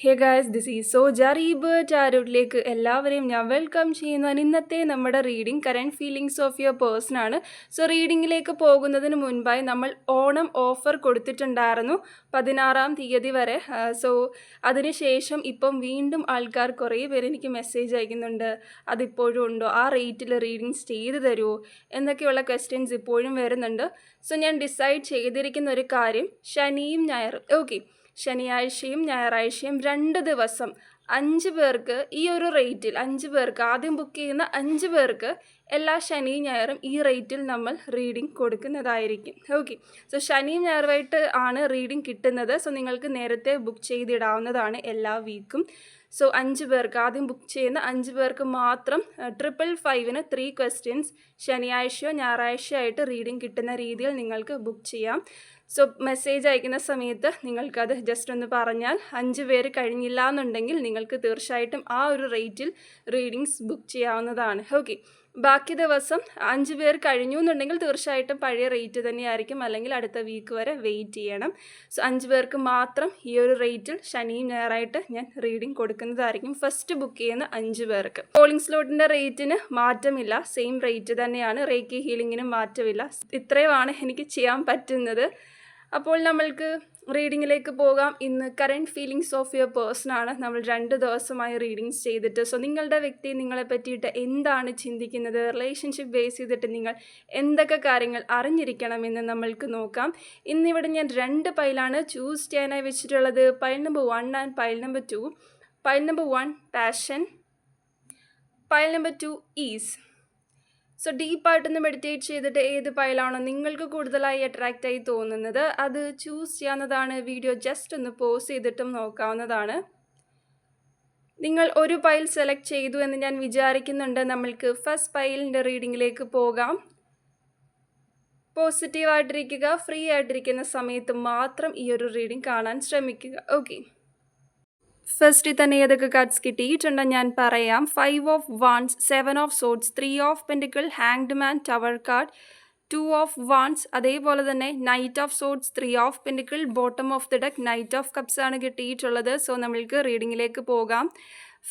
Hey guys, this is സോജ റീബർട്ട് ആരോട്ടിലേക്ക് എല്ലാവരെയും ഞാൻ വെൽക്കം ചെയ്യുന്നതാണ്. ഇന്നത്തെ നമ്മുടെ reading current feelings of your person ആണ്. സോ റീഡിങ്ങിലേക്ക് പോകുന്നതിന് മുൻപായി നമ്മൾ ഓണം ഓഫർ കൊടുത്തിട്ടുണ്ടായിരുന്നു 16-ാം തീയതി വരെ. സോ അതിനുശേഷം ഇപ്പം വീണ്ടും ആൾക്കാർ കുറേ പേര് എനിക്ക് മെസ്സേജ് അയക്കുന്നുണ്ട്, അതിപ്പോഴും ഉണ്ടോ, ആ റേറ്റിൽ റീഡിങ്സ് ചെയ്ത് തരുമോ എന്നൊക്കെയുള്ള ക്വസ്റ്റ്യൻസ് ഇപ്പോഴും വരുന്നുണ്ട്. സോ ഞാൻ ഡിസൈഡ് ചെയ്തിരിക്കുന്ന ഒരു കാര്യം, ശനിയും ഞായറും ശനിയാഴ്ചയും ഞായറാഴ്ചയും 2 ദിവസം 5 പേർക്ക് ഈ ഒരു റേറ്റിൽ, 5 പേർക്ക് ആദ്യം ബുക്ക് ചെയ്യുന്ന 5 പേർക്ക് എല്ലാ ശനിയും ഞായറും ഈ റേറ്റിൽ നമ്മൾ റീഡിംഗ് കൊടുക്കുന്നതായിരിക്കും. ഓക്കെ, സോ ശനിയും ഞായറുമായിട്ട് ആണ് റീഡിംഗ് കിട്ടുന്നത്. സോ നിങ്ങൾക്ക് നേരത്തെ ബുക്ക് ചെയ്തിടാവുന്നതാണ് എല്ലാ വീക്കും. സോ 5 പേർക്ക്, ആദ്യം ബുക്ക് ചെയ്യുന്ന 5 പേർക്ക് മാത്രം 555-ന് 3 ക്വസ്റ്റ്യൻസ് ശനിയാഴ്ചയോ ഞായറാഴ്ചയോ ആയിട്ട് റീഡിംഗ് കിട്ടുന്ന രീതിയിൽ നിങ്ങൾക്ക് ബുക്ക് ചെയ്യാം. സോ മെസ്സേജ് അയക്കുന്ന സമയത്ത് നിങ്ങൾക്കത് ജസ്റ്റ് ഒന്ന് പറഞ്ഞാൽ, 5 പേര് കഴിഞ്ഞില്ല എന്നുണ്ടെങ്കിൽ നിങ്ങൾക്ക് തീർച്ചയായിട്ടും ആ ഒരു റേറ്റിൽ റീഡിങ്സ് ബുക്ക് ചെയ്യാവുന്നതാണ്. ഓക്കെ, ബാക്കി ദിവസം 5 പേർ കഴിഞ്ഞു എന്നുണ്ടെങ്കിൽ തീർച്ചയായിട്ടും പഴയ റേറ്റ് തന്നെയായിരിക്കും, അല്ലെങ്കിൽ അടുത്ത വീക്ക് വരെ വെയിറ്റ് ചെയ്യണം. സോ 5 പേർക്ക് മാത്രം ഈ ഒരു റേറ്റിൽ ശനിയും ഞായറായിട്ട് ഞാൻ റീഡിംഗ് കൊടുക്കുന്നതായിരിക്കും, ഫസ്റ്റ് ബുക്ക് ചെയ്യുന്ന 5 പേർക്ക്. കോളിംഗ് സ്ലോട്ടിൻ്റെ റേറ്റിന് മാറ്റമില്ല, സെയിം റേറ്റ് തന്നെയാണ്. റേക്കി ഹീലിങ്ങിനും മാറ്റമില്ല. ഇത്രയുമാണ് എനിക്ക് ചെയ്യാൻ പറ്റുന്നത്. അപ്പോൾ നമ്മൾക്ക് റീഡിങ്ങിലേക്ക് പോകാം. ഇന്ന് current feelings of your person ആണ്. നമ്മൾ 2 ദിവസമായി റീഡിങ്സ് ചെയ്തിട്ട്. സോ നിങ്ങളുടെ വ്യക്തി നിങ്ങളെ പറ്റിയിട്ട് എന്താണ് ചിന്തിക്കുന്നത്, റിലേഷൻഷിപ്പ് ബേസ് ചെയ്തിട്ട് നിങ്ങൾ എന്തൊക്കെ കാര്യങ്ങൾ അറിഞ്ഞിരിക്കണമെന്ന് നമ്മൾക്ക് നോക്കാം. ഇന്നിവിടെ ഞാൻ 2 പൈലാണ് ചൂസ് ചെയ്യാനായി വെച്ചിട്ടുള്ളത്. Pile number 1 and pile number 2. Pile number 1 passion, pile number 2 is. So ഡീപ്പായിട്ടൊന്ന് മെഡിറ്റേറ്റ് ചെയ്തിട്ട് ഏത് പൈലാണോ നിങ്ങൾക്ക് കൂടുതലായി അട്രാക്റ്റായി തോന്നുന്നത് അത് ചൂസ് ചെയ്യാവുന്നതാണ്. വീഡിയോ ജസ്റ്റ് ഒന്ന് പോസ് ചെയ്തിട്ടും നോക്കാവുന്നതാണ്. നിങ്ങൾ ഒരു പൈൽ സെലക്ട് ചെയ്തു എന്ന് ഞാൻ വിചാരിക്കുന്നുണ്ട്. നമ്മൾക്ക് ഫസ്റ്റ് പൈലിൻ്റെ റീഡിങ്ങിലേക്ക് പോകാം. പോസിറ്റീവായിട്ടിരിക്കുക, ഫ്രീ ആയിട്ടിരിക്കുന്ന സമയത്ത് മാത്രം ഈ ഒരു റീഡിംഗ് കാണാൻ ശ്രമിക്കുക. ഓക്കെ, ഫസ്റ്റിൽ തന്നെ ഏതൊക്കെ കാർഡ്സ് കിട്ടിയിട്ടുണ്ട് ഞാൻ പറയാം. 5 of wands, 7 of swords, 3 of pentacle, hanged man, tower card, 2 of wands, അതേപോലെ തന്നെ knight of swords, 3 of pentacle, bottom of the deck, knight of cups ആണ് കിട്ടിയിട്ടുള്ളത്. സോ നമ്മൾക്ക് റീഡിങ്ങിലേക്ക് പോകാം.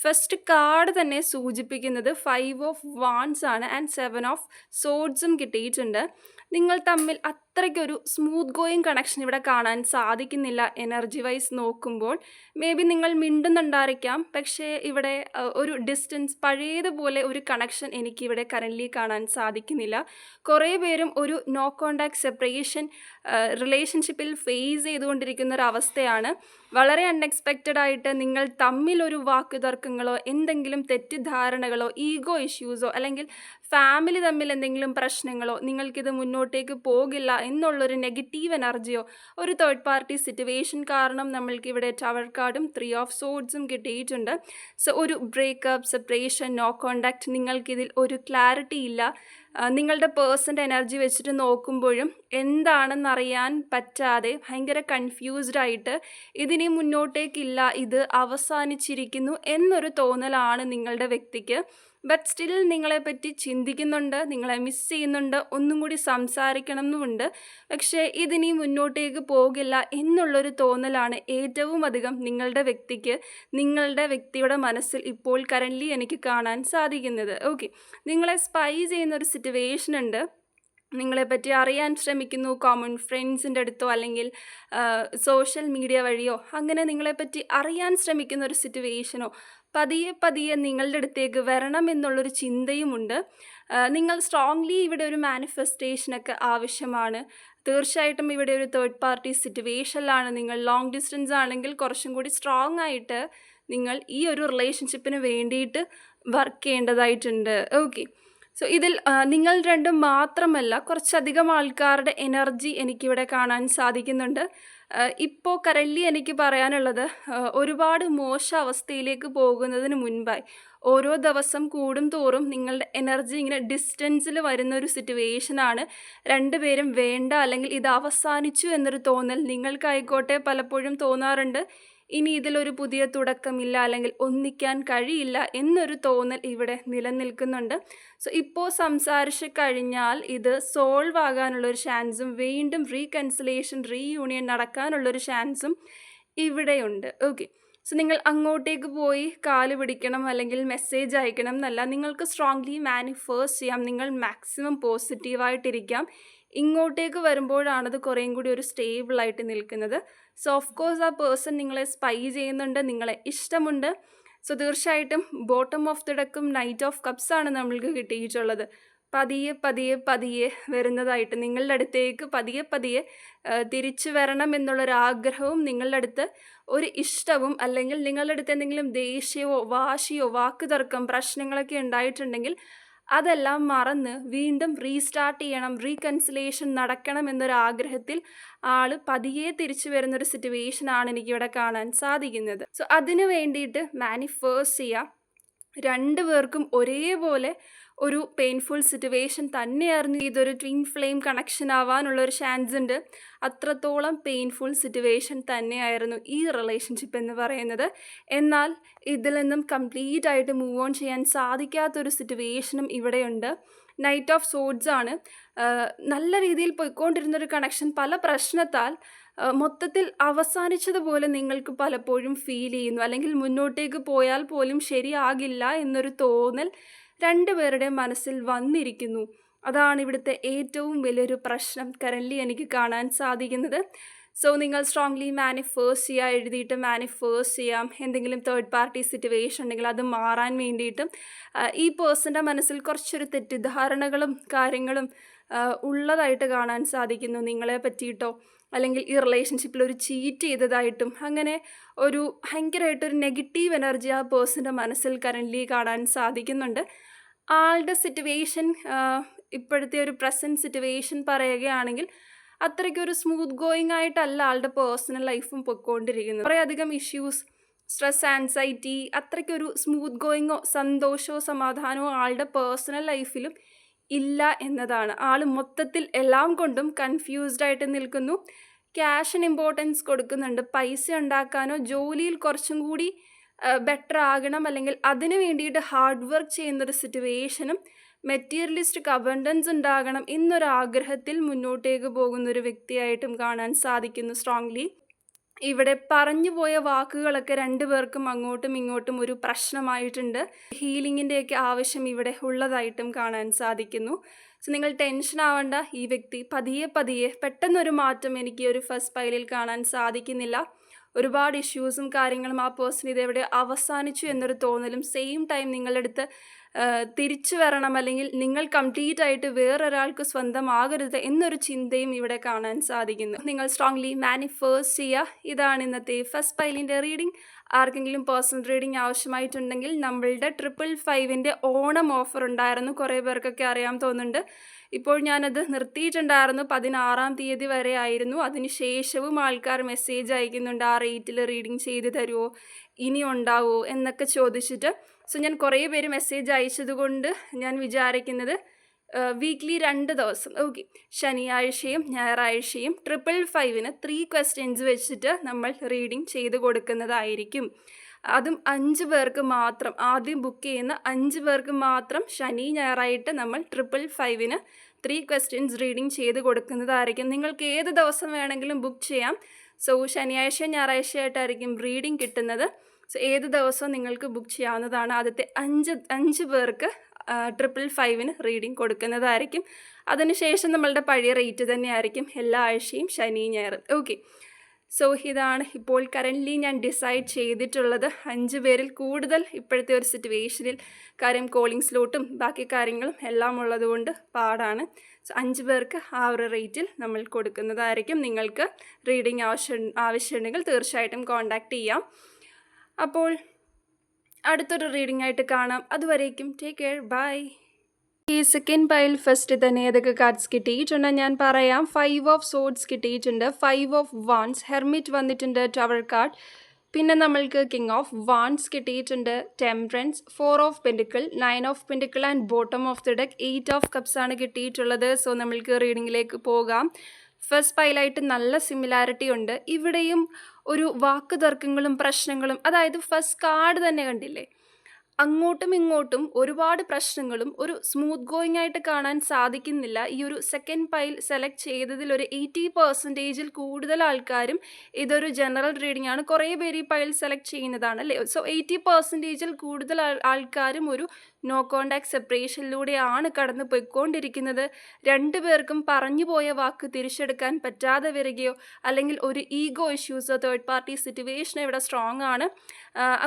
ഫസ്റ്റ് കാർഡ് തന്നെ സൂചിപ്പിക്കുന്നത് 5 ഓഫ് വാൺസ് ആണ് ആൻഡ് 7 ഓഫ് സോഡ്സും കിട്ടിയിട്ടുണ്ട്. നിങ്ങൾ തമ്മിൽ അത്രയ്ക്കൊരു സ്മൂത്ത് ഗോയിങ് കണക്ഷൻ ഇവിടെ കാണാൻ സാധിക്കുന്നില്ല. എനർജി വൈസ് നോക്കുമ്പോൾ മേ ബി നിങ്ങൾ മിണ്ടുന്നുണ്ടായിരിക്കാം, പക്ഷേ ഇവിടെ ഒരു ഡിസ്റ്റൻസ്, പഴയതുപോലെ ഒരു കണക്ഷൻ എനിക്കിവിടെ കറൻ്റ്ലി കാണാൻ സാധിക്കുന്നില്ല. കുറേ പേരും ഒരു നോ കോണ്ടാക്ട് സെപ്പറേഷൻ റിലേഷൻഷിപ്പിൽ ഫേസ് ചെയ്തുകൊണ്ടിരിക്കുന്ന ഒരു അവസ്ഥയാണ്. വളരെ അൺഎക്സ്പെക്റ്റഡ് ആയിട്ട് നിങ്ങൾ തമ്മിലൊരു വാക്കുതർക്കങ്ങളോ എന്തെങ്കിലും തെറ്റിദ്ധാരണകളോ ഈഗോ ഇഷ്യൂസോ അല്ലെങ്കിൽ ഫാമിലി തമ്മിൽ എന്തെങ്കിലും പ്രശ്നങ്ങളോ, നിങ്ങൾക്കിത് മുന്നോട്ടേക്ക് പോകില്ല എന്നുള്ളൊരു നെഗറ്റീവ് എനർജിയോ, ഒരു തേർഡ് പാർട്ടി സിറ്റുവേഷൻ കാരണം നമ്മൾക്കിവിടെ ടവർ കാർഡും 3 ഓഫ് സോഡ്സും കിട്ടിയിട്ടുണ്ട്. സോ ഒരു ബ്രേക്കപ്പ്, സെപ്പറേഷൻ, നോ കോണ്ടാക്ട്, നിങ്ങൾക്കിതിൽ ഒരു ക്ലാരിറ്റി ഇല്ല. നിങ്ങളുടെ പേഴ്സൻ്റെ എനർജി വെച്ചിട്ട് നോക്കുമ്പോഴും എന്താണെന്നറിയാൻ പറ്റാതെ ഭയങ്കര കൺഫ്യൂസ്ഡ് ആയിട്ട് ഇതിനി മുന്നോട്ടേക്കില്ല, ഇത് അവസാനിച്ചിരിക്കുന്നു എന്നൊരു തോന്നലാണ് നിങ്ങളുടെ വ്യക്തിക്ക്. ബട്ട് സ്റ്റിൽ നിങ്ങളെപ്പറ്റി ചിന്തിക്കുന്നുണ്ട്, നിങ്ങളെ മിസ് ചെയ്യുന്നുണ്ട്, ഒന്നും കൂടി സംസാരിക്കണം എന്നുമുണ്ട്. പക്ഷേ ഇതിനി മുന്നോട്ടേക്ക് പോകില്ല എന്നുള്ളൊരു തോന്നലാണ് ഏറ്റവും അധികം നിങ്ങളുടെ വ്യക്തിക്ക്, നിങ്ങളുടെ വ്യക്തിയുടെ മനസ്സിൽ ഇപ്പോൾ കറൻ്റ്ലി എനിക്ക് കാണാൻ സാധിക്കുന്നത്. ഓക്കെ, നിങ്ങളെ സ്പൈ ചെയ്യുന്നൊരു സിറ്റുവേഷൻ ഉണ്ട്. നിങ്ങളെപ്പറ്റി അറിയാൻ ശ്രമിക്കുന്നു, കോമൺ ഫ്രണ്ട്സിൻ്റെ അടുത്തോ അല്ലെങ്കിൽ സോഷ്യൽ മീഡിയ വഴിയോ അങ്ങനെ നിങ്ങളെപ്പറ്റി അറിയാൻ ശ്രമിക്കുന്ന ഒരു സിറ്റുവേഷനോ പതിയെ പതിയെ നിങ്ങളുടെ അടുത്തേക്ക് വരണം എന്നുള്ളൊരു ചിന്തയുമുണ്ട്. നിങ്ങൾ സ്ട്രോങ്ലി ഇവിടെ ഒരു മാനിഫെസ്റ്റേഷനൊക്കെ ആവശ്യമാണ്. തീർച്ചയായിട്ടും ഇവിടെ ഒരു തേർഡ് പാർട്ടി സിറ്റുവേഷനിലാണ് നിങ്ങൾ. ലോങ് ഡിസ്റ്റൻസ് ആണെങ്കിൽ കുറച്ചും കൂടി സ്ട്രോങ് ആയിട്ട് നിങ്ങൾ ഈ ഒരു റിലേഷൻഷിപ്പിന് വേണ്ടിയിട്ട് വർക്ക് ചെയ്യേണ്ടതായിട്ടുണ്ട്. ഓക്കെ, സോ ഇതിൽ നിങ്ങൾ രണ്ടും മാത്രമല്ല, കുറച്ചധികം ആൾക്കാരുടെ എനർജി എനിക്കിവിടെ കാണാൻ സാധിക്കുന്നുണ്ട്. ഇപ്പോൾ കറൻ്റ്ലി എനിക്ക് പറയാനുള്ളത്, ഒരുപാട് മോശം അവസ്ഥയിലേക്ക് പോകുന്നതിന് മുൻപായി ഓരോ ദിവസം കൂടും തോറും നിങ്ങളുടെ എനർജി ഇങ്ങനെ ഡിസ്റ്റൻസിൽ വരുന്ന ഒരു സിറ്റുവേഷനാണ്. 2 പേരും വേണ്ട അല്ലെങ്കിൽ ഇത് അവസാനിച്ചു എന്നൊരു തോന്നൽ നിങ്ങൾക്കായിക്കോട്ടെ പലപ്പോഴും തോന്നാറുണ്ട്. ഇനി ഇതിലൊരു പുതിയ തുടക്കമില്ല അല്ലെങ്കിൽ ഒന്നിക്കാൻ കഴിയില്ല എന്നൊരു തോന്നൽ ഇവിടെ നിലനിൽക്കുന്നുണ്ട്. സോ ഇപ്പോൾ സംസാരിച്ച് കഴിഞ്ഞാൽ ഇത് സോൾവ് ആകാനുള്ളൊരു ചാൻസും വീണ്ടും റീകൺസിലേഷൻ, റീയൂണിയൻ നടക്കാനുള്ളൊരു ചാൻസും ഇവിടെയുണ്ട്. ഓക്കെ, സോ നിങ്ങൾ അങ്ങോട്ടേക്ക് പോയി കാല് പിടിക്കണം അല്ലെങ്കിൽ മെസ്സേജ് അയക്കണം എന്നല്ല, നിങ്ങൾക്ക് സ്ട്രോങ്ലി മാനിഫെസ്റ്റ് ചെയ്യാം. നിങ്ങൾ മാക്സിമം പോസിറ്റീവായിട്ടിരിക്കാം. ഇങ്ങോട്ടേക്ക് വരുമ്പോഴാണത് കുറേയും കൂടി ഒരു സ്റ്റേബിളായിട്ട് നിൽക്കുന്നത്. സോ ഓഫ് കോഴ്സ് ആ പേഴ്സൺ നിങ്ങളെ സ്പൈ ചെയ്യുന്നുണ്ട്, നിങ്ങളെ ഇഷ്ടമുണ്ട്. സോ തീർച്ചയായിട്ടും ബോട്ടം ഓഫ് ദി ഡെക്കും നൈറ്റ് ഓഫ് കപ്സ് ആണ് നമ്മൾക്ക് കിട്ടിയിട്ടുള്ളത്. പതിയെ പതിയെ പതിയെ വരുന്നതായിട്ട് നിങ്ങളുടെ അടുത്തേക്ക് പതിയെ പതിയെ തിരിച്ചു വരണം എന്നുള്ളൊരാഗ്രഹവും നിങ്ങളുടെ അടുത്ത് ഒരു ഇഷ്ടവും, അല്ലെങ്കിൽ നിങ്ങളുടെ അടുത്ത് എന്തെങ്കിലും ദേഷ്യമോ വാശിയോ വാക്കുതർക്കം പ്രശ്നങ്ങളൊക്കെ ഉണ്ടായിട്ടുണ്ടെങ്കിൽ അതെല്ലാം മറന്ന് വീണ്ടും റീസ്റ്റാർട്ട് ചെയ്യണം, റീകൺസിലേഷൻ നടക്കണം എന്നൊരാഗ്രഹത്തിൽ ആൾ പതിയെ തിരിച്ചു വരുന്നൊരു സിറ്റുവേഷനാണ് എനിക്കിവിടെ കാണാൻ സാധിക്കുന്നത്. സോ അതിന് വേണ്ടിയിട്ട് മാനിഫെസ്റ്റ് ചെയ്യുക. രണ്ടുപേർക്കും ഒരേപോലെ ഒരു പെയിൻഫുൾ സിറ്റുവേഷൻ തന്നെയായിരുന്നു. ഇതൊരു ട്വിൻ ഫ്ലെയിം കണക്ഷൻ ആവാനുള്ളൊരു ചാൻസ് ഉണ്ട്. അത്രത്തോളം പെയിൻഫുൾ സിറ്റുവേഷൻ തന്നെയായിരുന്നു ഈ റിലേഷൻഷിപ്പ് എന്ന് പറയുന്നത്. എന്നാൽ ഇതിൽ നിന്നും കംപ്ലീറ്റ് ആയിട്ട് മൂവ് ഓൺ ചെയ്യാൻ സാധിക്കാത്തൊരു സിറ്റുവേഷനും ഇവിടെയുണ്ട്. നൈറ്റ് ഓഫ് സോഡ്സ് ആണ്. നല്ല രീതിയിൽ പോയിക്കൊണ്ടിരുന്നൊരു കണക്ഷൻ പല പ്രശ്നത്താൽ മൊത്തത്തിൽ അവസാനിച്ചതുപോലെ നിങ്ങൾക്ക് പലപ്പോഴും ഫീൽ ചെയ്യുന്നു, അല്ലെങ്കിൽ മുന്നോട്ടേക്ക് പോയാൽ പോലും ശരിയാകില്ല എന്നൊരു തോന്നൽ രണ്ടുപേരുടെ മനസ്സിൽ വന്നിരിക്കുന്നു. അതാണ് ഇവിടുത്തെ ഏറ്റവും വലിയൊരു പ്രശ്നം കറൻ്റ്ലി എനിക്ക് കാണാൻ സാധിക്കുന്നത്. സോ നിങ്ങൾ സ്ട്രോങ്ലി മാനിഫെസ്റ്റ് ചെയ്യുക, എഴുതിയിട്ട് മാനിഫെസ്റ്റ് ചെയ്യാം. എന്തെങ്കിലും തേർഡ് പാർട്ടി സിറ്റുവേഷൻ ഉണ്ടെങ്കിൽ അത് മാറാൻ വേണ്ടിയിട്ടും ഈ പേഴ്സൻ്റെ മനസ്സിൽ കുറച്ചൊരു തെറ്റിദ്ധാരണകളും കാര്യങ്ങളും ഉള്ളതായിട്ട് കാണാൻ സാധിക്കുന്നു നിങ്ങളെ പറ്റിയിട്ടോ, അല്ലെങ്കിൽ ഈ റിലേഷൻഷിപ്പിൽ ഒരു ചീറ്റ് ചെയ്തതായിട്ടും. അങ്ങനെ ഒരു ഭയങ്കരമായിട്ടൊരു നെഗറ്റീവ് എനർജി ആ പേഴ്സൻ്റെ മനസ്സിൽ കറൻ്റ്ലി കാണാൻ സാധിക്കുന്നുണ്ട്. ആളുടെ സിറ്റുവേഷൻ, ഇപ്പോഴത്തെ ഒരു പ്രസൻറ്റ് സിറ്റുവേഷൻ പറയുകയാണെങ്കിൽ അത്രയ്ക്കൊരു സ്മൂത്ത് ഗോയിങ് ആയിട്ടല്ല ആളുടെ പേഴ്സണൽ ലൈഫും പൊയ്ക്കൊണ്ടിരിക്കുന്നത്. കുറേയധികം ഇഷ്യൂസ്, സ്ട്രെസ്, ആൻസൈറ്റി, അത്രയ്ക്കൊരു സ്മൂത്ത് ഗോയിങ്ങോ സന്തോഷമോ സമാധാനമോ ആളുടെ പേഴ്സണൽ ലൈഫിലും ഇല്ല എന്നതാണ്. ആൾ മൊത്തത്തിൽ എല്ലാം കൊണ്ടും കൺഫ്യൂസ്ഡ് ആയിട്ട് നിൽക്കുന്നു. ക്യാഷിന് ഇമ്പോർട്ടൻസ് കൊടുക്കുന്നുണ്ട്. പൈസ ഉണ്ടാക്കാനോ ജോലിയിൽ കുറച്ചും കൂടി ബെറ്റർ ആകണം, അല്ലെങ്കിൽ അതിന് വേണ്ടിയിട്ട് ഹാർഡ് വർക്ക് ചെയ്യുന്നൊരു സിറ്റുവേഷനും മെറ്റീരിയലിസ്റ്റിക് അബണ്ടൻസ് ഉണ്ടാകണം എന്നൊരാഗ്രഹത്തിൽ മുന്നോട്ടേക്ക് പോകുന്നൊരു വ്യക്തിയായിട്ടും കാണാൻ സാധിക്കുന്നു സ്ട്രോങ്ലി. ഇവിടെ പറഞ്ഞു പോയ വാക്കുകളൊക്കെ രണ്ടുപേർക്കും അങ്ങോട്ടും ഇങ്ങോട്ടും ഒരു പ്രശ്നമായിട്ടുണ്ട്. ഹീലിങ്ങിൻ്റെയൊക്കെ ആവശ്യം ഇവിടെ ഉള്ളതായിട്ടും കാണാൻ സാധിക്കുന്നു. സോ നിങ്ങൾ ടെൻഷൻ ആവേണ്ട. ഈ വ്യക്തി പതിയെ പതിയെ പെട്ടെന്നൊരു മാറ്റം എനിക്ക് ഒരു ഫസ്റ്റ് പൈലിൽ കാണാൻ സാധിക്കുന്നില്ല. ഒരുപാട് ഇഷ്യൂസും കാര്യങ്ങളും ആ പേഴ്സൺ ഇതെവിടെ അവസാനിച്ചു എന്നൊരു തോന്നലും, സെയിം ടൈം നിങ്ങളുടെ അടുത്ത് തിരിച്ചു വരണം, അല്ലെങ്കിൽ നിങ്ങൾ കംപ്ലീറ്റ് ആയിട്ട് വേറൊരാൾക്ക് സ്വന്തമാകരുത് എന്നൊരു ചിന്തയും ഇവിടെ കാണാൻ സാധിക്കുന്നു. നിങ്ങൾ സ്ട്രോങ്ലി മാനിഫെസ്റ്റ് ചെയ്യുക. ഇതാണ് ഇന്നത്തെ ഫസ്റ്റ് പൈലിൻ്റെ റീഡിംഗ്. ആർക്കെങ്കിലും പേഴ്സണൽ റീഡിംഗ് ആവശ്യമായിട്ടുണ്ടെങ്കിൽ നമ്മളുടെ 555 ഓണം ഓഫർ ഉണ്ടായിരുന്നു. കുറേ പേർക്കൊക്കെ അറിയാൻ തോന്നുന്നുണ്ട്. ഇപ്പോൾ ഞാനത് നിർത്തിയിട്ടുണ്ടായിരുന്നു. 16-ാം തീയതി വരെ ആയിരുന്നു. അതിനുശേഷവും ആൾക്കാർ മെസ്സേജ് അയക്കുന്നുണ്ട്, ആ റേറ്റിൽ റീഡിംഗ് ചെയ്ത് തരുമോ, ഇനി ഉണ്ടാവുമോ എന്നൊക്കെ ചോദിച്ചിട്ട്. സോ ഞാൻ കുറേ പേര് മെസ്സേജ് അയച്ചതുകൊണ്ട് ഞാൻ വിചാരിക്കുന്നത് വീക്ക്ലി 2 ദിവസം, ഓക്കെ, ശനിയാഴ്ചയും ഞായറാഴ്ചയും 555 3 ക്വസ്റ്റ്യൻസ് വെച്ചിട്ട് നമ്മൾ റീഡിംഗ് ചെയ്ത് കൊടുക്കുന്നതായിരിക്കും. അതും 5 പേർക്ക് മാത്രം, ആദ്യം ബുക്ക് ചെയ്യുന്ന 5 പേർക്ക് മാത്രം ശനി ഞായറായിട്ട് നമ്മൾ 555 3 ക്വസ്റ്റ്യൻസ് റീഡിംഗ് ചെയ്ത് കൊടുക്കുന്നതായിരിക്കും. നിങ്ങൾക്ക് ഏത് ദിവസം വേണമെങ്കിലും ബുക്ക് ചെയ്യാം. സോ ശനിയാഴ്ച ഞായറാഴ്ചയായിട്ടായിരിക്കും റീഡിംഗ് കിട്ടുന്നത്. സോ ഏത് ദിവസവും നിങ്ങൾക്ക് ബുക്ക് ചെയ്യാവുന്നതാണ്. ആദ്യത്തെ 5 പേർക്ക് 555 റീഡിംഗ് കൊടുക്കുന്നതായിരിക്കും. അതിനുശേഷം നമ്മളുടെ പഴയ റേറ്റ് തന്നെയായിരിക്കും എല്ലാ ആഴ്ചയും ശനി ഞായറും. ഓക്കെ, സോ ഇതാണ് ഇപ്പോൾ കറൻ്റ്ലി ഞാൻ ഡിസൈഡ് ചെയ്തിട്ടുള്ളത്. 5 പേരിൽ കൂടുതൽ ഇപ്പോഴത്തെ ഒരു സിറ്റുവേഷനിൽ, കാര്യം കോളിംഗ് സ്ലോട്ടും ബാക്കി കാര്യങ്ങളും എല്ലാം ഉള്ളതുകൊണ്ട് പാടാണ്. സോ 5 പേർക്ക് ആ ഒരു റേറ്റിൽ നമ്മൾ കൊടുക്കുന്നതായിരിക്കും. നിങ്ങൾക്ക് റീഡിംഗ് ആവശ്യമുണ്ടെങ്കിൽ തീർച്ചയായിട്ടും കോൺടാക്റ്റ് ചെയ്യാം. അപ്പോൾ അടുത്തൊരു റീഡിംഗ് ആയിട്ട് കാണാം. അതുവരേക്കും ടേക്ക് കെയർ, ബൈ. ഈ സെക്കൻഡ് പൈൽ ഫസ്റ്റ് തന്നെ ഏതൊക്കെ കാർഡ്സ് കിട്ടിയിട്ടുണ്ട് ഞാൻ പറയാം. 5 ഓഫ് സോഡ്സ് കിട്ടിയിട്ടുണ്ട്, 5 ഓഫ് വാൻസ്, ഹെർമിറ്റ് വന്നിട്ടുണ്ട്, ടവർ കാർഡ്. പിന്നെ നമ്മൾക്ക് കിങ് ഓഫ് വാൻസ് കിട്ടിയിട്ടുണ്ട്, ടെംപറൻസ്, 4 of പെൻഡിക്കിൾ, 9 of പെൻഡിക്കിൾ and bottom of the deck 8 of cups ആണ് കിട്ടിയിട്ടുള്ളത്. സോ നമ്മൾക്ക് റീഡിങ്ങിലേക്ക് പോകാം. ഫസ്റ്റ് പൈലായിട്ട് നല്ല സിമിലാരിറ്റി ഉണ്ട്. ഇവിടെയും ഒരു വാക്ക് തർക്കങ്ങളും പ്രശ്നങ്ങളും, അതായത് ഫസ്റ്റ് കാർഡ് തന്നെ കണ്ടില്ലേ, അങ്ങോട്ടും ഇങ്ങോട്ടും ഒരുപാട് പ്രശ്നങ്ങളും ഒരു സ്മൂത്ത് ഗോയിങ് ആയിട്ട് കാണാൻ സാധിക്കുന്നില്ല. ഈ ഒരു സെക്കൻഡ് പൈൽ സെലക്ട് ചെയ്തതിൽ ഒരു 80% കൂടുതൽ ആൾക്കാരും ഇതൊരു ജനറൽ റീഡിംഗ് ആണ്. കുറേ പേര് ഈ പൈൽ സെലക്ട് ചെയ്യുന്നതാണ് അല്ലേ. സോ 80% കൂടുതൽ ആൾക്കാരും ഒരു നോ കോണ്ടാക്ട് സെപ്പറേഷനിലൂടെയാണ് കടന്നു പോയിക്കൊണ്ടിരിക്കുന്നത്. രണ്ടുപേർക്കും പറഞ്ഞു പോയ വാക്ക് തിരിച്ചെടുക്കാൻ പറ്റാതെ വരികയോ അല്ലെങ്കിൽ ഒരു ഈഗോ ഇഷ്യൂസോ തേർഡ് പാർട്ടി സിറ്റുവേഷൻ ഇവിടെ സ്ട്രോങ് ആണ്.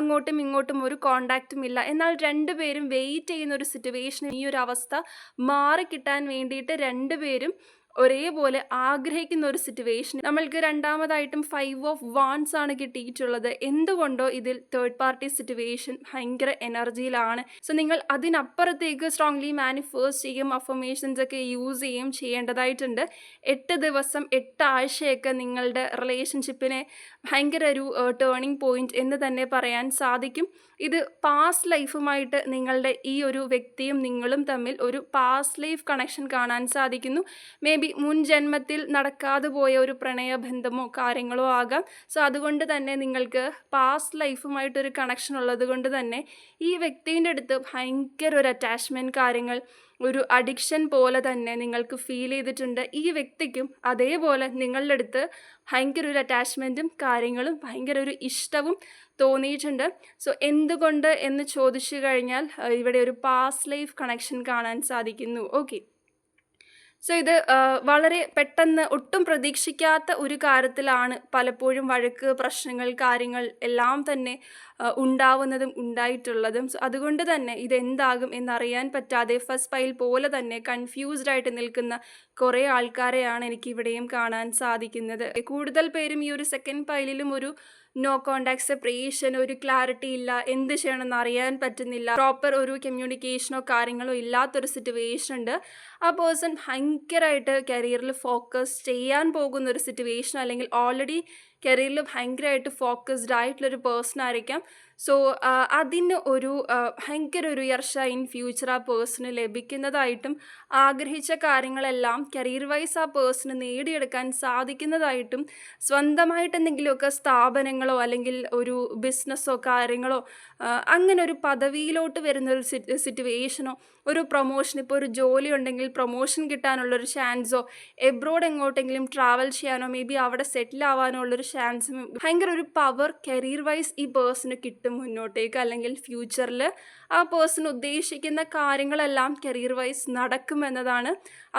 അങ്ങോട്ടും ഇങ്ങോട്ടും ഒരു കോണ്ടാക്റ്റും ഇല്ല. എന്നാൽ രണ്ടുപേരും വെയിറ്റ് ചെയ്യുന്ന ഒരു സിറ്റുവേഷൻ, ഈ ഒരു അവസ്ഥ മാറിക്കിട്ടാൻ വേണ്ടിയിട്ട് രണ്ടുപേരും ഒരേപോലെ ആഗ്രഹിക്കുന്ന ഒരു സിറ്റുവേഷൻ. നമ്മൾക്ക് രണ്ടാമതായിട്ടും 5 ഓഫ് വാൻഡ്സ് ആണ് കിട്ടിയിട്ടുള്ളത്. എന്തുകൊണ്ടോ ഇതിൽ തേർഡ് പാർട്ടി സിറ്റുവേഷൻ ഭയങ്കര എനർജിയിലാണ്. സോ നിങ്ങൾ അതിനപ്പുറത്തേക്ക് സ്ട്രോങ്ലി മാനിഫെസ്റ്റ് ചെയ്യും, അഫർമേഷൻസ് ഒക്കെ യൂസ് ചെയ്യേണ്ടതായിട്ടുണ്ട്. 8 ദിവസം 8 ആഴ്ചയൊക്കെ നിങ്ങളുടെ റിലേഷൻഷിപ്പിനെ ഭയങ്കര ഒരു ടേണിംഗ് പോയിന്റ് എന്ന് തന്നെ പറയാൻ സാധിക്കും. ഇത് പാസ്റ്റ് ലൈഫുമായിട്ട് നിങ്ങളുടെ ഈ ഒരു വ്യക്തിയും നിങ്ങളും തമ്മിൽ ഒരു പാസ്റ്റ് ലൈഫ് കണക്ഷൻ കാണാൻ സാധിക്കുന്നു. മേ ബി മുൻ ജന്മത്തിൽ നടക്കാതെ പോയ ഒരു പ്രണയബന്ധമോ കാര്യങ്ങളോ ആകാം. സോ അതുകൊണ്ട് തന്നെ നിങ്ങൾക്ക് പാസ്റ്റ് ലൈഫുമായിട്ടൊരു കണക്ഷൻ ഉള്ളത് കൊണ്ട് തന്നെ ഈ വ്യക്തിൻ്റെ അടുത്ത് ഭയങ്കര ഒരു അറ്റാച്ച്മെൻറ്റ്, കാര്യങ്ങൾ ഒരു അഡിക്ഷൻ പോലെ തന്നെ നിങ്ങൾക്ക് ഫീൽ ചെയ്തിട്ടുണ്ട്. ഈ വ്യക്തിക്കും അതേപോലെ നിങ്ങളുടെ അടുത്ത് ഭയങ്കര ഒരു അറ്റാച്ച്മെൻറ്റും കാര്യങ്ങളും ഭയങ്കര ഒരു ഇഷ്ടവും തോന്നിയിട്ടുണ്ട്. സോ എന്തുകൊണ്ട് എന്ന് ചോദിച്ചു കഴിഞ്ഞാൽ ഇവിടെ ഒരു പാസ്റ്റ് ലൈഫ് കണക്ഷൻ കാണാൻ സാധിക്കുന്നു. ഓക്കെ, സോ ഇത് വളരെ പെട്ടെന്ന് ഒട്ടും പ്രതീക്ഷിക്കാത്ത ഒരു കാര്യത്തിലാണ് പലപ്പോഴും വഴക്ക്, പ്രശ്നങ്ങൾ, കാര്യങ്ങൾ എല്ലാം തന്നെ ഉണ്ടാവുന്നതും ഉണ്ടായിട്ടുള്ളതും. സോ അതുകൊണ്ട് തന്നെ ഇതെന്താകും എന്നറിയാൻ പറ്റാതെ ഫസ്റ്റ് പൈൽ പോലെ തന്നെ കൺഫ്യൂസ്ഡ് ആയിട്ട് നിൽക്കുന്ന കുറേ ആൾക്കാരെയാണ് എനിക്കിവിടെയും കാണാൻ സാധിക്കുന്നത്. കൂടുതൽ പേരും ഈ ഒരു സെക്കൻഡ് പൈലിലും ഒരു നോ കോണ്ടാക്ട് സെപ്പറേഷൻ, ഒരു ക്ലാരിറ്റി ഇല്ല, എന്ത് ചെയ്യണമെന്ന് അറിയാൻ പറ്റുന്നില്ല, പ്രോപ്പർ ഒരു കമ്മ്യൂണിക്കേഷനോ കാര്യങ്ങളോ ഇല്ലാത്തൊരു സിറ്റുവേഷൻ ഉണ്ട്. ആ പേഴ്സൺ ഭയങ്കരമായിട്ട് കരിയറിൽ ഫോക്കസ് ചെയ്യാൻ പോകുന്ന ഒരു സിറ്റുവേഷൻ, അല്ലെങ്കിൽ ഓൾറെഡി കരിയറിൽ ഭയങ്കരമായിട്ട് ഫോക്കസ്ഡ് ആയിട്ടുള്ളൊരു പേഴ്സൺ ആയിരിക്കാം. സോ അതിന് ഒരു ഭയങ്കര ഒരു ഉയർച്ച ഇൻ ഫ്യൂച്ചർ ആ പേഴ്സണ് ലഭിക്കുന്നതായിട്ടും ആഗ്രഹിച്ച കാര്യങ്ങളെല്ലാം കരിയർ വൈസ് ആ പേഴ്സണ് നേടിയെടുക്കാൻ സാധിക്കുന്നതായിട്ടും സ്വന്തമായിട്ട് എന്തെങ്കിലുമൊക്കെ സ്ഥാപനങ്ങളോ അല്ലെങ്കിൽ ഒരു ബിസിനസ്സോ കാര്യങ്ങളോ അങ്ങനെ ഒരു പദവിയിലോട്ട് വരുന്നൊരു സിറ്റുവേഷനോ, ഒരു പ്രൊമോഷൻ, ഇപ്പോൾ ഒരു ജോലി ഉണ്ടെങ്കിൽ പ്രൊമോഷൻ കിട്ടാനുള്ളൊരു ചാൻസോ, എബ്രോഡ് എങ്ങോട്ടെങ്കിലും ട്രാവൽ ചെയ്യാനോ മേ ബി അവിടെ സെറ്റിൽ ആവാനോ ഉള്ളൊരു ചാൻസും, ഭയങ്കര ഒരു പവർ കരിയർ വൈസ് ഈ പേഴ്സണ് കിട്ടും മുന്നോട്ടേക്ക്. അല്ലെങ്കിൽ ഫ്യൂച്ചറിൽ ആ പേഴ്സൺ ഉദ്ദേശിക്കുന്ന കാര്യങ്ങളെല്ലാം കരിയർ വൈസ് നടക്കുമെന്നതാണ്.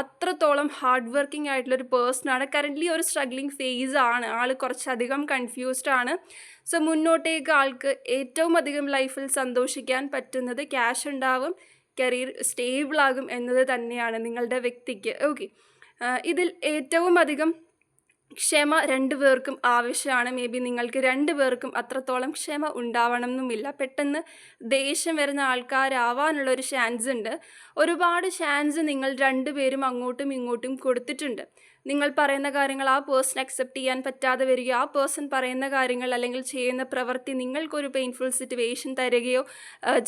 അത്രത്തോളം ഹാർഡ് വർക്കിംഗ് ആയിട്ടുള്ളൊരു പേഴ്സണാണ്. കറൻ്റ്ലി ഒരു സ്ട്രഗ്ലിംഗ് ഫേസ് ആണ്, ആൾ കുറച്ചധികം കൺഫ്യൂസ്ഡ് ആണ്. സോ മുന്നോട്ടേക്ക് ആൾക്ക് ഏറ്റവും അധികം ലൈഫിൽ സന്തോഷിക്കാൻ പറ്റുന്നത് ക്യാഷ് ഉണ്ടാവും, കരിയർ സ്റ്റേബിളാകും എന്നത് തന്നെയാണ് നിങ്ങളുടെ വ്യക്തിക്ക്. ഓക്കെ, ഇതിൽ ഏറ്റവും അധികം ക്ഷമ രണ്ടുപേർക്കും ആവശ്യമാണ്. മേ ബി നിങ്ങൾക്ക് രണ്ടുപേർക്കും അത്രത്തോളം ക്ഷമ ഉണ്ടാവണം എന്നുമില്ല. പെട്ടെന്ന് ദേഷ്യം വരുന്ന ആൾക്കാരാവാനുള്ളൊരു ചാൻസ് ഉണ്ട്. ഒരുപാട് ചാൻസ് നിങ്ങൾ രണ്ടുപേരും അങ്ങോട്ടും ഇങ്ങോട്ടും കൊടുത്തിട്ടുണ്ട്. നിങ്ങൾ പറയുന്ന കാര്യങ്ങൾ ആ പേഴ്സൺ അക്സെപ്റ്റ് ചെയ്യാൻ പറ്റാതെ വരികയോ, ആ പേഴ്സൺ പറയുന്ന കാര്യങ്ങൾ അല്ലെങ്കിൽ ചെയ്യുന്ന പ്രവൃത്തി നിങ്ങൾക്കൊരു പെയിൻഫുൾ സിറ്റുവേഷൻ തരികയോ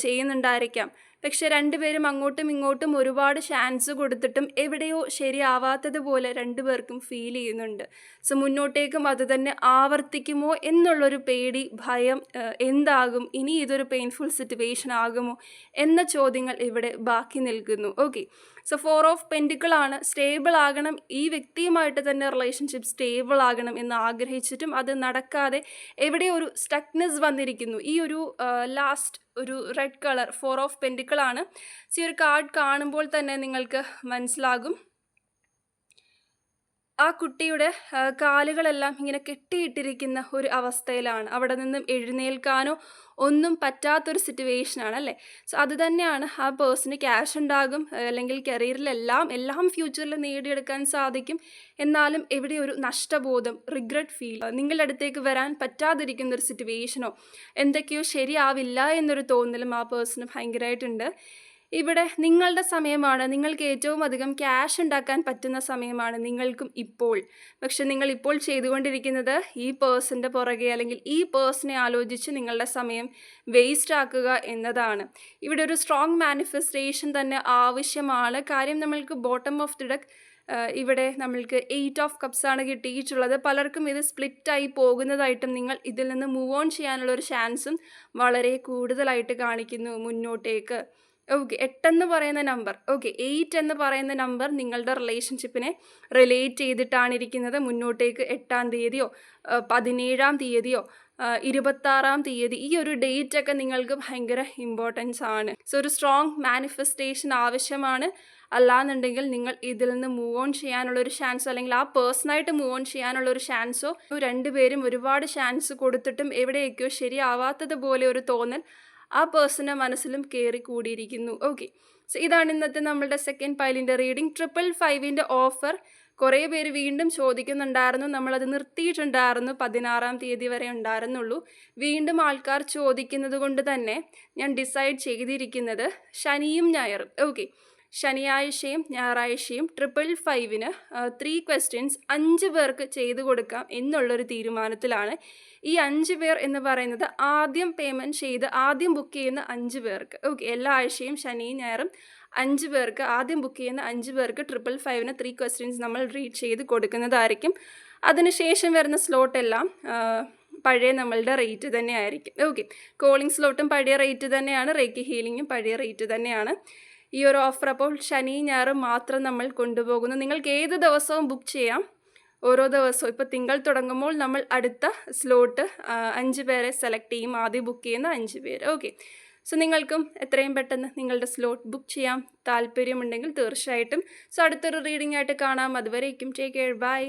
ചെയ്യുന്നുണ്ടായിരിക്കാം. പക്ഷെ രണ്ടുപേരും അങ്ങോട്ടും ഇങ്ങോട്ടും ഒരുപാട് ചാൻസ് കൊടുത്തിട്ടും എവിടെയോ ശരിയാവാത്തതുപോലെ രണ്ടുപേർക്കും ഫീൽ ചെയ്യുന്നുണ്ട്. സോ മുന്നോട്ടേക്കും അത് തന്നെ ആവർത്തിക്കുമോ എന്നുള്ളൊരു പേടി, ഭയം, എന്താകും ഇനി ഇതൊരു പെയിൻഫുൾ സിറ്റുവേഷൻ ആകുമോ എന്ന ചോദ്യങ്ങൾ ഇവിടെ ബാക്കി നിൽക്കുന്നു. ഓക്കെ, സോ 4 ഓഫ് പെൻറ്റിക്കിൾ ആണ്. സ്റ്റേബിൾ ആകണം, ഈ വ്യക്തിയുമായിട്ട് തന്നെ റിലേഷൻഷിപ്പ് സ്റ്റേബിൾ ആകണം എന്ന് ആഗ്രഹിച്ചിട്ടും അത് നടക്കാതെ എവിടെ ഒരു സ്റ്റക്നെസ് വന്നിരിക്കുന്നു. ഈ ഒരു ലാസ്റ്റ് ഒരു റെഡ് കളർ 4 ഓഫ് പെൻറ്റിക്കിൾ ആണ്. ഈ ഒരു കാർഡ് കാണുമ്പോൾ തന്നെ നിങ്ങൾക്ക് മനസ്സിലാകും ആ കുട്ടിയുടെ കാലുകളെല്ലാം ഇങ്ങനെ കെട്ടിയിട്ടിരിക്കുന്ന ഒരു അവസ്ഥയിലാണ്. അവിടെ നിന്നും എഴുന്നേൽക്കാനോ ഒന്നും പറ്റാത്തൊരു സിറ്റുവേഷനാണ് അല്ലേ. സോ അത് തന്നെയാണ് ആ പേഴ്സണ്. ക്യാഷ് ഉണ്ടാകും, അല്ലെങ്കിൽ കരിയറിലെല്ലാം ഫ്യൂച്ചറിൽ നേടിയെടുക്കാൻ സാധിക്കും. എന്നാലും എവിടെ ഒരു നഷ്ടബോധം, റിഗ്രറ്റ് ഫീൽ, നിങ്ങളുടെ അടുത്തേക്ക് വരാൻ പറ്റാതിരിക്കുന്ന ഒരു സിറ്റുവേഷനോ, എന്തൊക്കെയോ ശരിയാവില്ല എന്നൊരു തോന്നലും ആ പേഴ്സണ് ഭയങ്കരമായിട്ടുണ്ട്. ഇവിടെ നിങ്ങളുടെ സമയമാണ്, നിങ്ങൾക്ക് ഏറ്റവും അധികം ക്യാഷ് ഉണ്ടാക്കാൻ പറ്റുന്ന സമയമാണ് നിങ്ങൾക്കും ഇപ്പോൾ. പക്ഷെ നിങ്ങൾ ഇപ്പോൾ ചെയ്തുകൊണ്ടിരിക്കുന്നത് ഈ പേഴ്സൻ്റെ പുറകെ അല്ലെങ്കിൽ ഈ പേഴ്സണെ ആലോചിച്ച് നിങ്ങളുടെ സമയം വേസ്റ്റ് ആക്കുക എന്നതാണ്. ഇവിടെ ഒരു സ്ട്രോങ് മാനിഫെസ്റ്റേഷൻ തന്നെ ആവശ്യമാണ്. കാര്യം നമ്മൾക്ക് ബോട്ടം ഓഫ് ദി ഡെക്ക് ഇവിടെ നമ്മൾക്ക് 8 ഓഫ് കപ്സ് ആണ് കിട്ടിയിട്ടുള്ളത്. പലർക്കും ഇത് സ്പ്ലിറ്റായി പോകുന്നതായിട്ടും നിങ്ങൾ ഇതിൽ നിന്ന് മൂവ് ഓൺ ചെയ്യാനുള്ള ഒരു ചാൻസും വളരെ കൂടുതലായിട്ട് കാണിക്കുന്നു മുന്നോട്ടേക്ക്. ഓക്കെ, 8 എന്ന് പറയുന്ന നമ്പർ, ഓക്കെ 8 എന്ന് പറയുന്ന നമ്പർ നിങ്ങളുടെ റിലേഷൻഷിപ്പിനെ റിലേറ്റ് ചെയ്തിട്ടാണ് ഇരിക്കുന്നത്. മുന്നോട്ടേക്ക് 8-ാം തീയതിയോ 17-ാം തീയതിയോ 26-ാം തീയതി ഈ ഒരു ഡേറ്റ് ഒക്കെ നിങ്ങൾക്ക് ഭയങ്കര ഇമ്പോർട്ടൻസ് ആണ്. സോ ഒരു സ്ട്രോങ് മാനിഫെസ്റ്റേഷൻ ആവശ്യമാണ്. അല്ലാന്നുണ്ടെങ്കിൽ നിങ്ങൾ ഇതിൽ നിന്ന് മൂവ് ഓൺ ചെയ്യാനുള്ളൊരു ചാൻസോ അല്ലെങ്കിൽ ആ പേഴ്സണായിട്ട് മൂവ് ഓൺ ചെയ്യാനുള്ളൊരു ചാൻസോ, രണ്ടുപേരും ഒരുപാട് ചാൻസ് കൊടുത്തിട്ടും എവിടെയൊക്കെയോ ശരിയാവാത്തതുപോലെ ഒരു തോന്നൽ ആ പേഴ്സൻ്റെ മനസ്സിലും കയറി കൂടിയിരിക്കുന്നു. ഓക്കെ, സോ ഇതാണ് ഇന്നത്തെ നമ്മളുടെ സെക്കൻഡ് പൈലിൻ്റെ റീഡിംഗ്. 555-ൻ്റെ ഓഫർ കുറേ പേര് വീണ്ടും ചോദിക്കുന്നുണ്ടായിരുന്നു. നമ്മളത് നിർത്തിയിട്ടുണ്ടായിരുന്നു, 16-ാം തീയതി വരെ ഉണ്ടായിരുന്നുള്ളൂ. വീണ്ടും ആൾക്കാർ ചോദിക്കുന്നത് കൊണ്ട് തന്നെ ഞാൻ ഡിസൈഡ് ചെയ്തിരിക്കുന്നത് ശനിയും ഞായറും, ഓക്കെ ശനിയാഴ്ചയും ഞായറാഴ്ചയും 555-ന് 3 ക്വസ്റ്റ്യൻസ് 5 പേർക്ക് ചെയ്തു കൊടുക്കാം എന്നുള്ളൊരു തീരുമാനത്തിലാണ്. ഈ 5 പേർ എന്ന് പറയുന്നത് ആദ്യം പേയ്മെൻറ്റ് ചെയ്ത് ആദ്യം ബുക്ക് ചെയ്യുന്ന 5 പേർക്ക്, ഓക്കെ എല്ലാ ആഴ്ചയും ശനിയും ഞായറും 5 പേർക്ക് ആദ്യം ബുക്ക് ചെയ്യുന്ന 5 പേർക്ക് 555-ന് 3 ക്വസ്റ്റ്യൻസ് നമ്മൾ റീഡ് ചെയ്ത് കൊടുക്കുന്നതായിരിക്കും. അതിനുശേഷം വരുന്ന സ്ലോട്ടെല്ലാം പഴയ നമ്മളുടെ റേറ്റ് തന്നെ ആയിരിക്കും. ഓക്കെ, കോളിംഗ് സ്ലോട്ടും പഴയ റേറ്റ് തന്നെയാണ്, റേക്കി ഹീലിങ്ങും പഴയ റേറ്റ് തന്നെയാണ്. ഈ ഒരു ഓഫർ അപ്പോൾ ശനി ഞായറും മാത്രം നമ്മൾ കൊണ്ടുപോകുന്നു. നിങ്ങൾക്ക് ഏത് ദിവസവും ബുക്ക് ചെയ്യാം. ഓരോ ദിവസവും ഇപ്പോൾ തിങ്കൾ തുടങ്ങുമ്പോൾ നമ്മൾ അടുത്ത സ്ലോട്ട് 5 പേരെ സെലക്ട് ചെയ്യും, ആദ്യം ബുക്ക് ചെയ്യുന്ന 5 പേര്. ഓക്കെ, സോ നിങ്ങൾക്കും എത്രയും പെട്ടെന്ന് നിങ്ങളുടെ സ്ലോട്ട് ബുക്ക് ചെയ്യാം. താല്പര്യമുണ്ടെങ്കിൽ തീർച്ചയായിട്ടും. സോ അടുത്തൊരു റീഡിംഗ് ആയിട്ട് കാണാം. അതുവരേക്കും ടേക്ക് കെയർ, ബൈ.